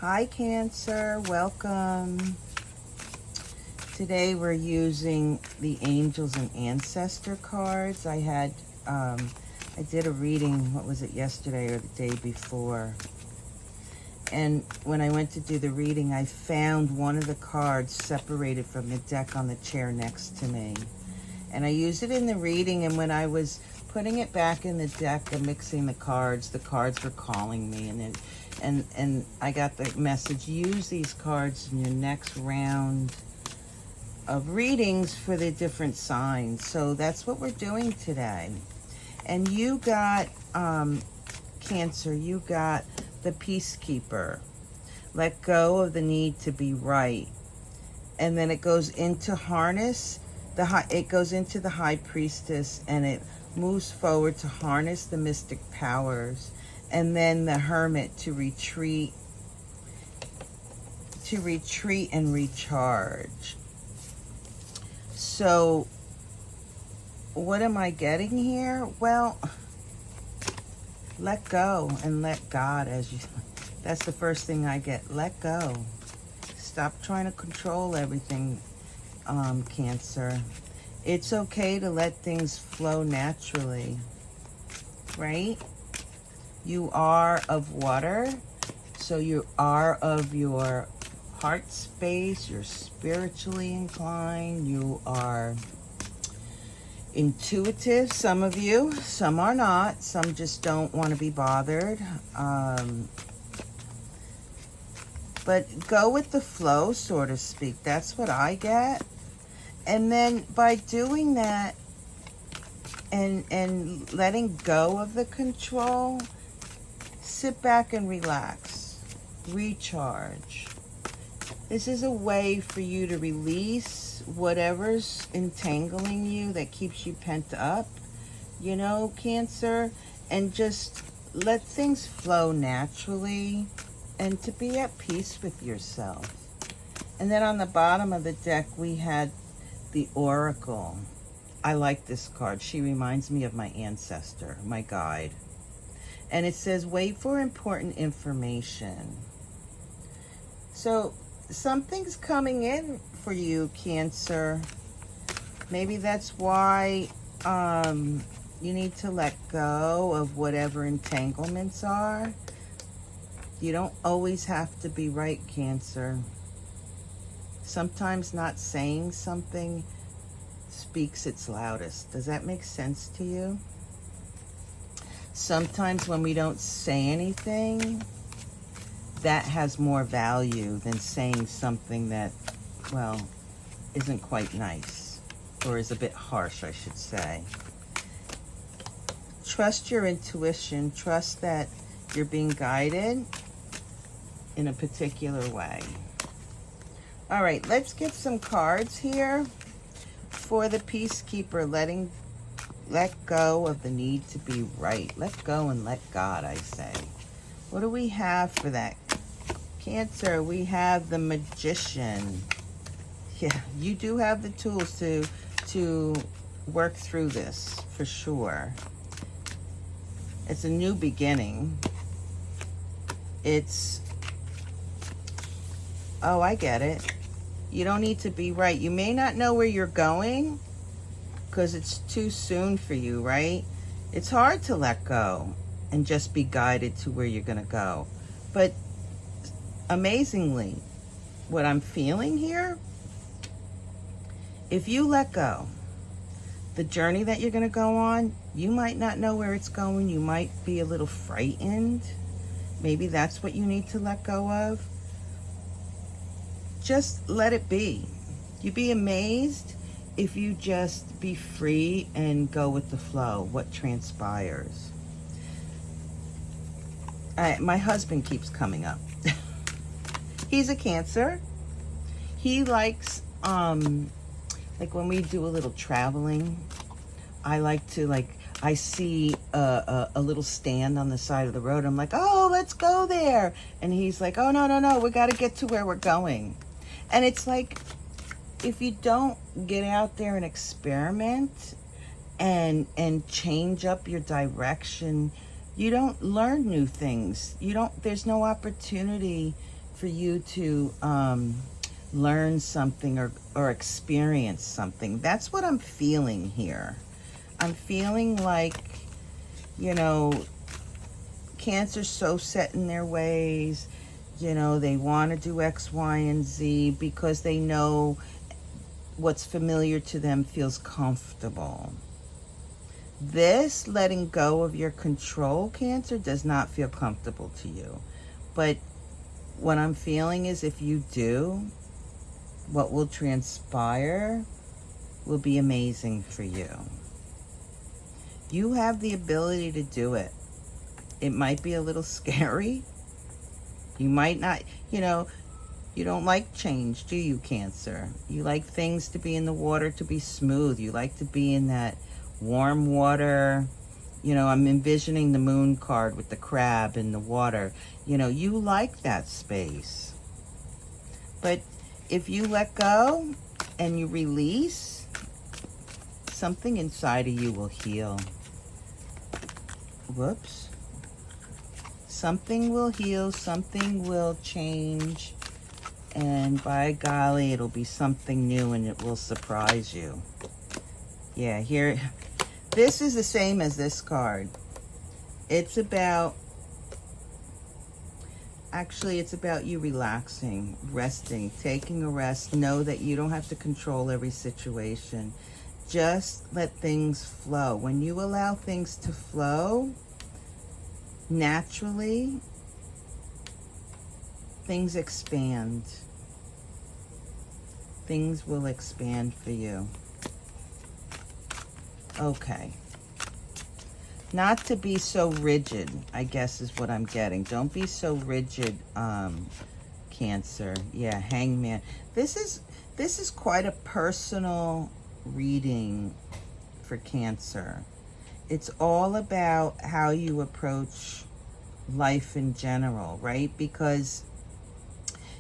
Hi Cancer, welcome. Today we're using the Angels and Ancestor cards. I did a reading, what was it, yesterday or the day before? And when I went to do the reading, I found one of the cards separated from the deck on the chair next to me. And I used it in the reading, and when I was putting it back in the deck and mixing the cards were calling me, and I got the message, use these cards in your next round of readings for the different signs. So that's what we're doing today. And you got, Cancer, you got the Peacekeeper. Let go of the need to be right. And then it goes into harness. It goes into the High Priestess, and it moves forward to harness the mystic powers. And then the Hermit to retreat and recharge. So what am I getting here? Well, let go and let God, that's the first thing I get. Let go. Stop trying to control everything, Cancer. It's okay to let things flow naturally, right? You are of water, so you are of your heart space, you're spiritually inclined, you are intuitive, some of you, some are not, some just don't want to be bothered. But go with the flow, so to speak. That's what I get. And then by doing that and letting go of the control, sit back and relax, recharge. This is a way for you to release whatever's entangling you that keeps you pent up, Cancer, and just let things flow naturally and to be at peace with yourself. And then on the bottom of the deck, we had the Oracle. I like this card. She reminds me of my ancestor, my guide. And it says, wait for important information. So something's coming in for you, Cancer. Maybe that's why you need to let go of whatever entanglements are. You don't always have to be right, Cancer. Sometimes not saying something speaks its loudest. Does that make sense to you? Sometimes when we don't say anything, that has more value than saying something that, well, isn't quite nice, or is a bit harsh, I should say. Trust your intuition. Trust that you're being guided in a particular way. All right, let's get some cards here for the Peacekeeper. Let go of the need to be right. Let go and let God, I say. What do we have for that? Cancer, we have the Magician. Yeah, you do have the tools to work through this, for sure. It's a new beginning. Oh, I get it. You don't need to be right. You may not know where you're going because it's too soon for you, right? It's hard to let go and just be guided to where you're going to go. But amazingly, what I'm feeling here, if you let go, the journey that you're going to go on, you might not know where it's going. You might be a little frightened. Maybe that's what you need to let go of. Just let it be. You'd be amazed if you just be free and go with the flow, what transpires. My husband keeps coming up. He's a Cancer. He likes, like when we do a little traveling, I like to, I see a little stand on the side of the road. I'm like, oh, let's go there. And he's like, oh, no, we got to get to where we're going. And it's like, if you don't get out there and experiment and change up your direction, you don't learn new things. There's no opportunity for you to learn something or experience something. That's what I'm feeling here. I'm feeling like, you know, Cancer's so set in their ways. You know, they want to do X, Y, and Z because they know what's familiar to them feels comfortable. This letting go of your control, Cancer, does not feel comfortable to you. But what I'm feeling is if you do, what will transpire will be amazing for you. You have the ability to do it. It might be a little scary. You might not, you know, you don't like change, do you, Cancer? You like things to be in the water to be smooth. You like to be in that warm water. You know, I'm envisioning the moon card with the crab in the water. You know, you like that space. But if you let go and you release, something inside of you will heal. Whoops. Something will heal, something will change, and by golly, it'll be something new and it will surprise you. Yeah, here, this is the same as this card. It's about, actually, it's about you relaxing, resting, taking a rest. Know that you don't have to control every situation. Just let things flow. When you allow things to flow, naturally, things expand. Things will expand for you. Okay. Not to be so rigid, I guess is what I'm getting. Don't be so rigid, Cancer. Yeah, Hangman. This is quite a personal reading for Cancer. It's all about how you approach life in general, right? Because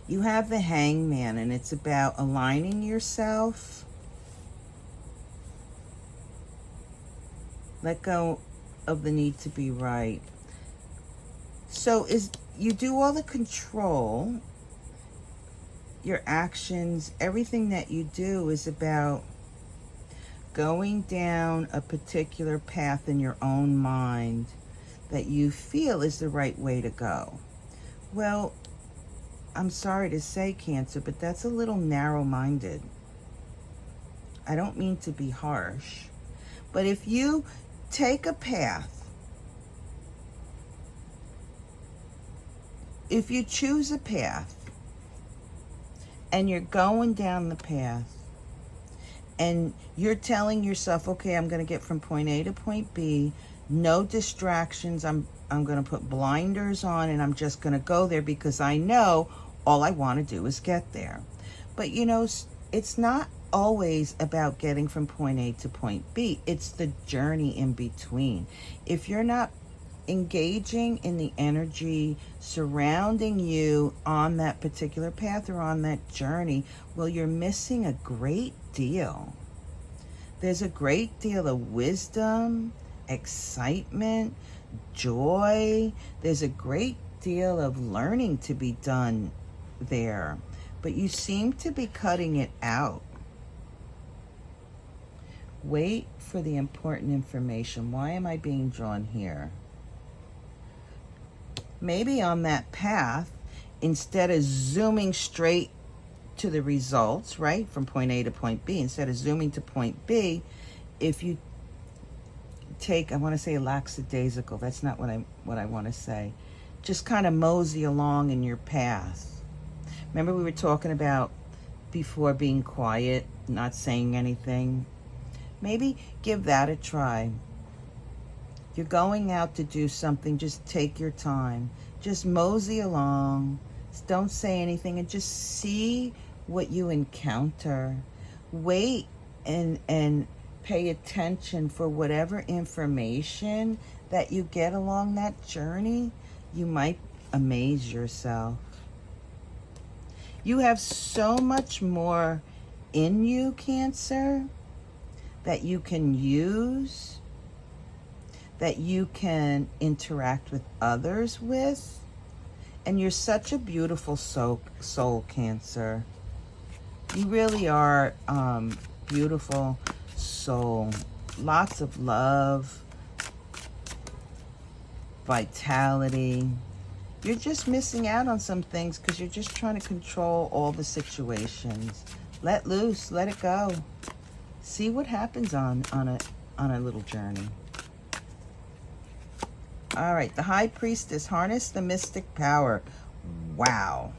you have the Hangman, and it's about aligning yourself. Let go of the need to be right. So you do all the control, your actions, everything that you do is about going down a particular path in your own mind that you feel is the right way to go. Well, I'm sorry to say, Cancer, but that's a little narrow-minded. I don't mean to be harsh, but if you take a path, if you choose a path and you're going down the path and you're telling yourself, okay, I'm going to get from point A to point B, no distractions, I'm going to put blinders on and I'm just going to go there because I know all I want to do is get there. But you know, it's not always about getting from point A to point B. It's the journey in between. If you're not engaging in the energy surrounding you on that particular path or on that journey, well, you're missing a great deal. There's a great deal of wisdom, excitement, joy. There's a great deal of learning to be done there, but you seem to be cutting it out. Wait for the important information. Why am I being drawn here? Maybe on that path, instead of zooming straight to the results, right, from point A to point B, instead of zooming to point B, if you take, I want to say lackadaisical, that's not what I want to say, just kind of mosey along in your path. Remember we were talking about before being quiet, not saying anything? Maybe give that a try. You're going out to do something, just take your time. Just mosey along. Don't say anything and just see what you encounter. Wait and pay attention for whatever information that you get along that journey. You might amaze yourself. You have so much more in you, Cancer, that you can use, that you can interact with others with. And you're such a beautiful soul, Cancer. You really are beautiful soul. Lots of love, vitality. You're just missing out on some things because you're just trying to control all the situations. Let loose, let it go. See what happens on a little journey. All right, the High Priestess, harness the mystic power. Wow.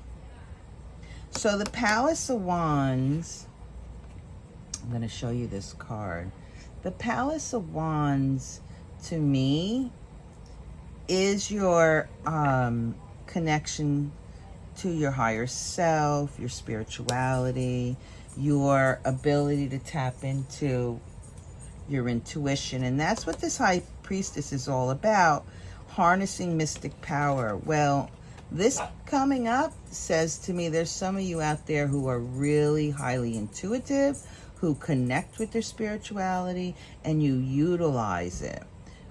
So the Palace of Wands, I'm going to show you this card. The Palace of Wands, to me, is your connection to your higher self, your spirituality, your ability to tap into your intuition. And that's what this High Priestess is all about, harnessing mystic power. Well, this coming up says to me there's some of you out there who are really highly intuitive, who connect with their spirituality, and you utilize it.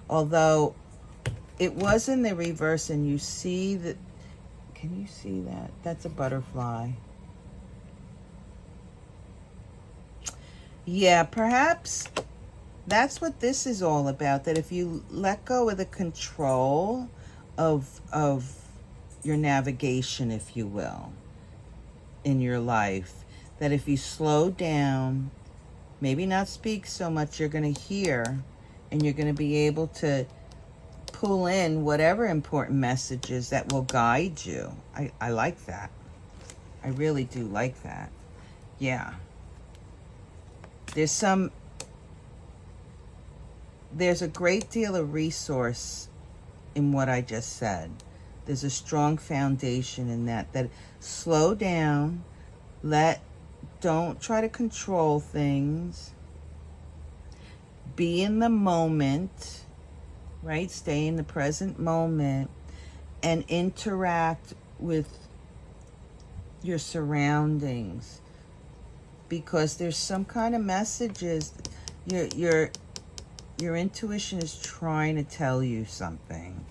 Although it was in the reverse, and you see that, can you see that? That's a butterfly. Yeah, perhaps that's what this is all about, that if you let go of the control of your navigation, if you will, in your life, that if you slow down, maybe not speak so much, you're going to hear, and you're going to be able to pull in whatever important messages that will guide you. I like that. I really do like that. Yeah. There's a great deal of resource in what I just said. There's a strong foundation in that slow down, don't try to control things, be in the moment, right? Stay in the present moment and interact with your surroundings, because there's some kind of messages. Your intuition is trying to tell you something,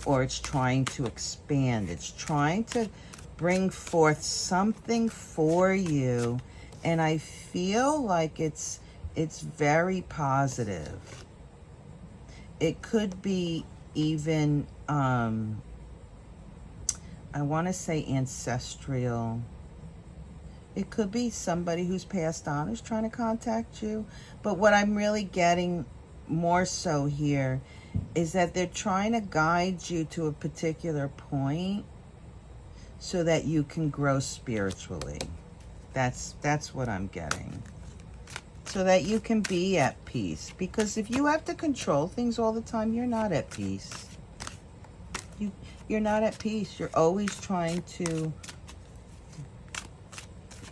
or it's trying to expand. It's trying to bring forth something for you, and I feel like it's very positive. It could be even I want to say ancestral. It could be somebody who's passed on who's trying to contact you. But what I'm really getting more so here is that they're trying to guide you to a particular point so that you can grow spiritually. That's what I'm getting. So that you can be at peace. Because if you have to control things all the time, you're not at peace. You're not at peace. You're always trying to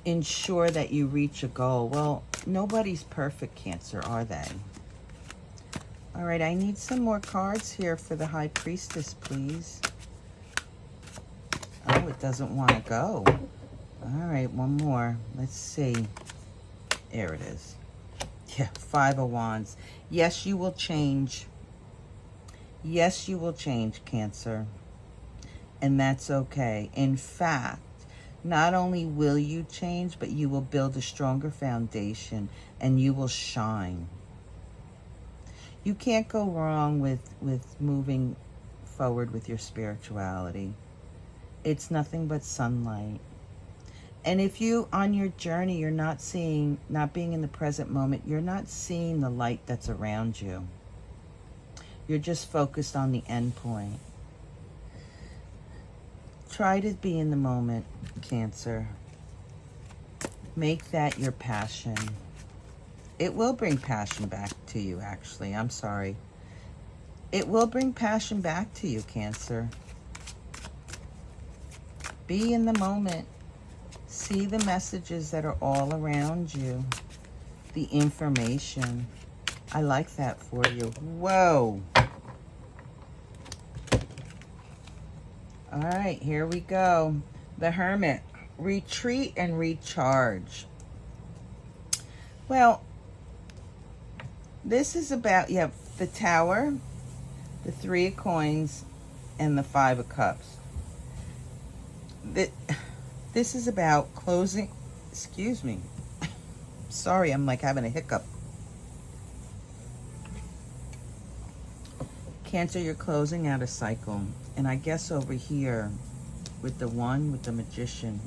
ensure that you reach a goal. Well, nobody's perfect, Cancer, are they? All right, I need some more cards here for the High Priestess, please. Oh, it doesn't want to go. All right, one more. Let's see. There it is. Yeah, Five of Wands. Yes, you will change. Yes, you will change, Cancer. And that's okay. In fact, not only will you change, but you will build a stronger foundation and you will shine. You can't go wrong with moving forward with your spirituality. It's nothing but sunlight. And if you, on your journey, you're not being in the present moment, you're not seeing the light that's around you. You're just focused on the end point. Try to be in the moment, Cancer. Make that your passion. It will bring passion back to you, actually. I'm sorry. It will bring passion back to you, Cancer. Be in the moment. See the messages that are all around you. The information. I like that for you. Whoa. All right, here we go. The Hermit. Retreat and recharge. Well, this is about, you have the Tower, the Three of Coins, and the Five of Cups. This is about closing, excuse me. Sorry, I'm like having a hiccup. Cancer, you're closing out a cycle. And I guess over here, with the one, with the Magician,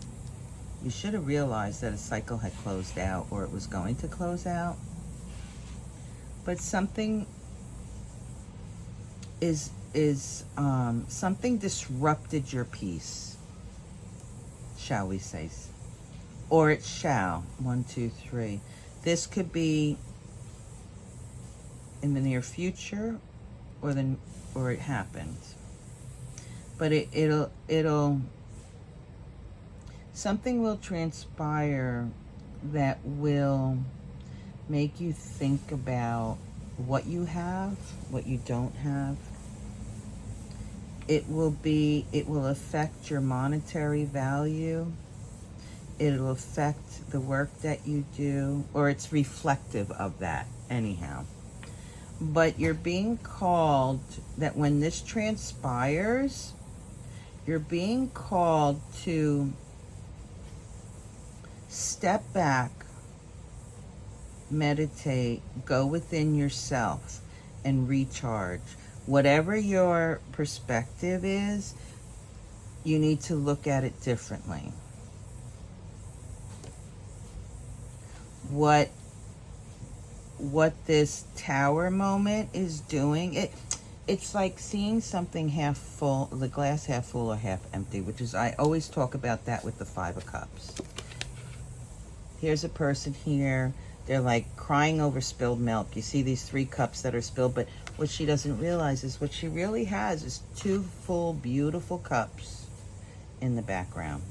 you should have realized that a cycle had closed out, or it was going to close out. But something something disrupted your peace, shall we say. Or it shall. 1, 2, 3. This could be in the near future, or it happened. But it'll something will transpire that will make you think about what you have, what you don't have. It will affect your monetary value. It'll affect the work that you do, or it's reflective of that anyhow. But you're being called, that when this transpires, you're being called to step back, meditate, go within yourself, and recharge. Whatever your perspective is, you need to look at it differently. What this tower moment is doing, it's like seeing something half full, the glass half full or half empty, which is, I always talk about that with the Five of Cups. Here's a person here, they're like crying over spilled milk. You see these 3 cups that are spilled, but what she doesn't realize is what she really has is 2 full, beautiful cups in the background.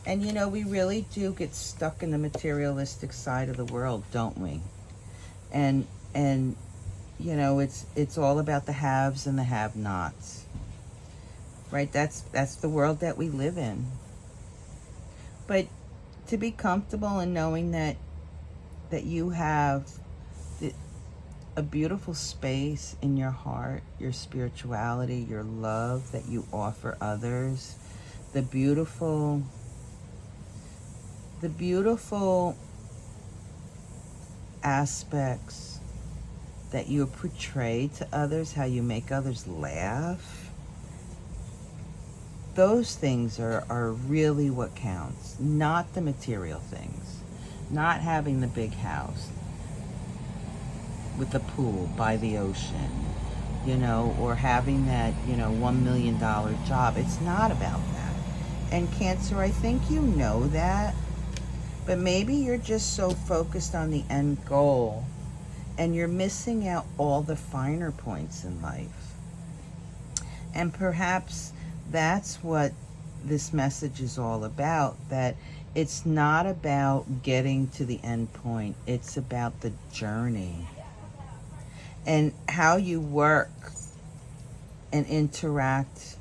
And you know, we really do get stuck in the materialistic side of the world, don't we? And you know, it's all about the haves and the have-nots. Right? That's the world that we live in. But to be comfortable in knowing that you have a beautiful space in your heart, your spirituality, your love that you offer others, the beautiful aspects that you portray to others, how you make others laugh. Those things are really what counts, not the material things. Not having the big house with the pool by the ocean, you know, or having that, you know, $1 million job. It's not about that. And Cancer, I think you know that, but maybe you're just so focused on the end goal and you're missing out all the finer points in life. And perhaps that's what this message is all about, that it's not about getting to the end point. It's about the journey and how you work and interact.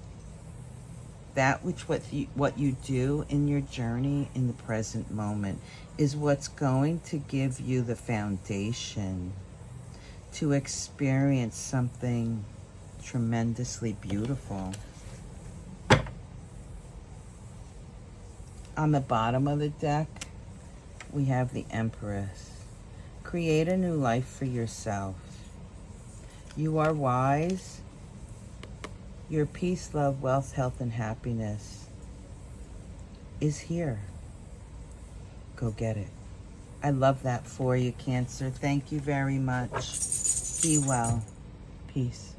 That what you do in your journey in the present moment is what's going to give you the foundation to experience something tremendously beautiful. On the bottom of the deck, we have the Empress. Create a new life for yourself. You are wise. Your peace, love, wealth, health, and happiness is here. Go get it. I love that for you, Cancer. Thank you very much. Be well. Peace.